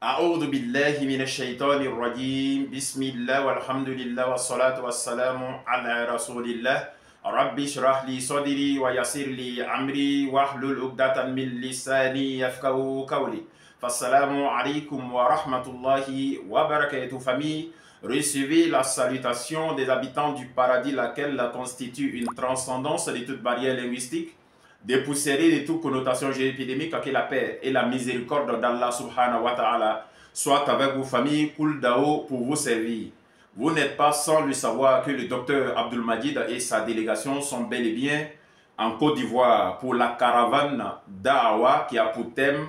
أعوذ بالله من الشيطان الرجيم بسم الله والحمد لله والصلاة والسلام على رسول الله رب اشرح لي صدري ويسر لي أمري واحلل عقدة من لساني يفقهوا قولي فالسلام عليكم ورحمة الله وبركاته famille. Recevez la salutation des habitants du paradis, laquelle constitue une transcendance de toute barrière linguistique, dépoussiérée de toute connotation géoépidémique, que la paix et la miséricorde d'Allah subhanahu wa ta'ala soient avec vos familles, Koul Dao, pour vous servir. Vous n'êtes pas sans le savoir que le docteur Abdul Majid et sa délégation sont bel et bien en Côte d'Ivoire pour la caravane Da'awa qui a pour thème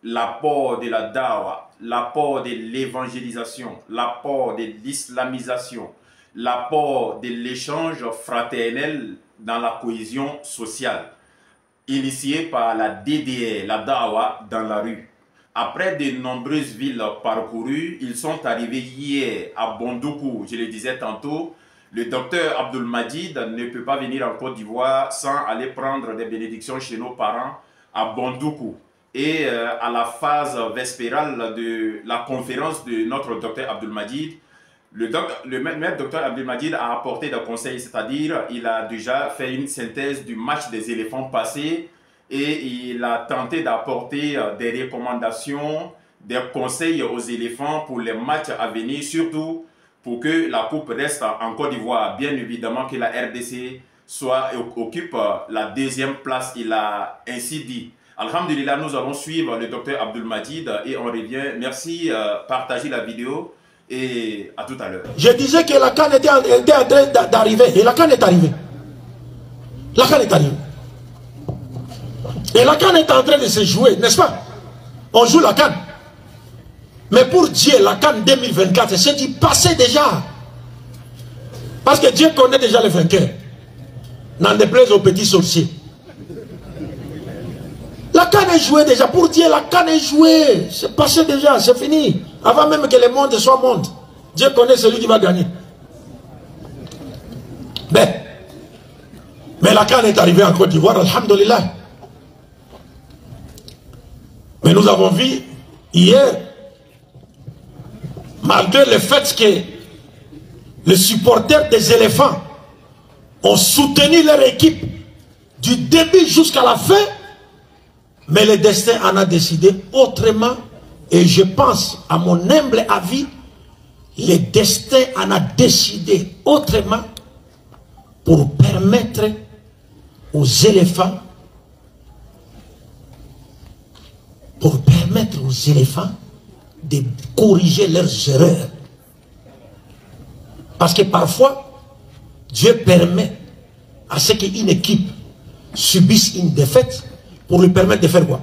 l'apport de la Da'awa, l'apport de l'évangélisation, l'apport de l'islamisation, l'apport de l'échange fraternel dans la cohésion sociale, initié par la DDR, la Da'awa dans la rue. Après de nombreuses villes parcourues, ils sont arrivés hier à Bondoukou. Je le disais tantôt, le docteur Abdul Majid ne peut pas venir en Côte d'Ivoire sans aller prendre des bénédictions chez nos parents à Bondoukou. Et à la phase vespérale de la conférence de notre docteur Abdul Majid, le maître docteur Abdul Majid a apporté des conseils, c'est-à-dire il a déjà fait une synthèse du match des éléphants passés et il a tenté d'apporter des recommandations, des conseils aux éléphants pour les matchs à venir, surtout pour que la coupe reste en Côte d'Ivoire. Bien évidemment que la RDC occupe la deuxième place, il a ainsi dit. Alhamdulillah, nous allons suivre le docteur Abdul Majid et on revient. Merci, partagez la vidéo et à tout à l'heure. Je disais que la CAN était en train d'arriver et la CAN est arrivée. La CAN est arrivée. Et la CAN est en train de se jouer, n'est-ce pas? On joue la CAN. Mais pour Dieu, la CAN 2024, c'est du passé déjà. Parce que Dieu connaît déjà les vainqueurs. N'en déplaise aux petits sorciers. La CAN est jouée déjà. Pour Dieu, la CAN est jouée. C'est passé déjà, c'est fini. Avant même que le monde soit monde. Dieu connaît celui qui va gagner. Mais la CAN est arrivée en Côte d'Ivoire, alhamdulillah. Mais nous avons vu hier, malgré le fait que les supporters des éléphants ont soutenu leur équipe du début jusqu'à la fin, mais le destin en a décidé autrement. Et je pense, à mon humble avis, le destin en a décidé autrement pour permettre aux éléphants de corriger leurs erreurs. Parce que parfois, Dieu permet à ce qu'une équipe subisse une défaite pour lui permettre de faire quoi?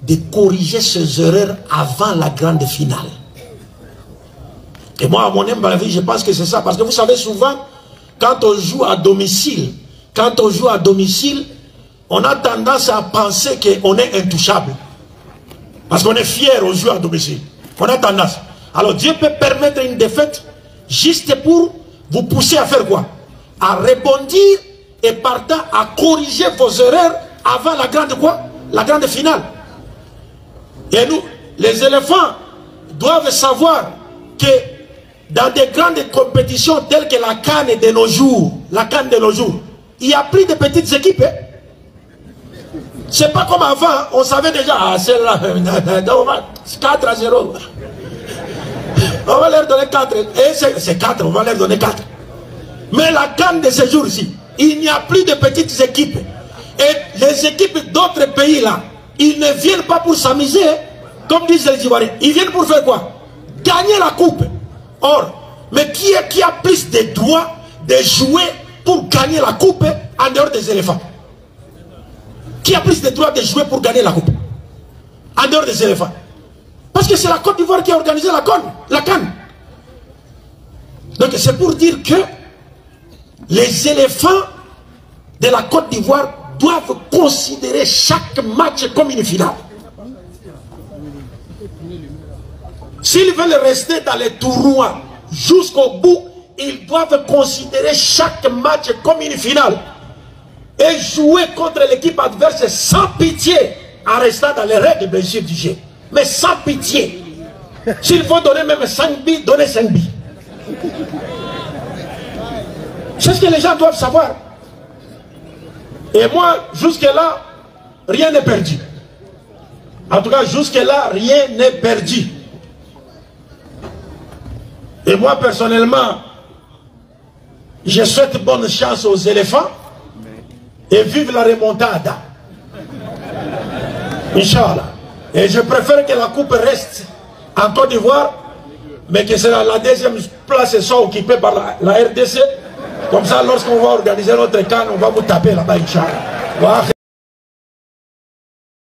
De corriger ses erreurs avant la grande finale. Et moi, à mon humble avis, je pense que c'est ça. Parce que vous savez, souvent, quand on joue à domicile, on a tendance à penser qu'on est intouchable. Parce qu'on est fier au jeu à domicile. On a tendance. Alors Dieu peut permettre une défaite juste pour vous pousser à faire quoi? À rebondir et partant à corriger vos erreurs avant la grande quoi? La grande finale. Et nous, les éléphants, doivent savoir que dans des grandes compétitions telles que la CAN de nos jours, il y a plus de petites équipes. Hein? C'est pas comme avant, on savait déjà, ah, celle-là, 4-0. On va leur donner 4. Et c'est 4, on va leur donner 4. Mais la CAN de ce jour-ci, il n'y a plus de petites équipes. Et les équipes d'autres pays là, ils ne viennent pas pour s'amuser, comme disent les Ivoiriens. Ils viennent pour faire quoi? Gagner la coupe. Or, mais qui a plus de droits de jouer pour gagner la coupe en dehors des éléphants? Qui a plus de droits de jouer pour gagner la coupe en dehors des éléphants? Parce que c'est la Côte d'Ivoire qui a organisé la CAN. Donc c'est pour dire que les éléphants de la Côte d'Ivoire doivent considérer chaque match comme une finale. S'ils veulent rester dans les tournois jusqu'au bout, ils doivent considérer chaque match comme une finale. Et jouer contre l'équipe adverse sans pitié, en restant dans les règles bien sûr du jeu. Mais sans pitié. S'il faut donner même 5 billes, donnez 5 billes. C'est ce que les gens doivent savoir. Et moi, jusque-là, rien n'est perdu. En tout cas, jusque-là, rien n'est perdu. Et moi, personnellement, je souhaite bonne chance aux éléphants et vive la remontada. Inch'Allah. Et je préfère que la coupe reste en Côte d'Ivoire, mais que la deuxième place soit occupée par la RDC. Comme ça, lorsqu'on va organiser notre CAN, on va vous taper là-bas, Inch'Allah.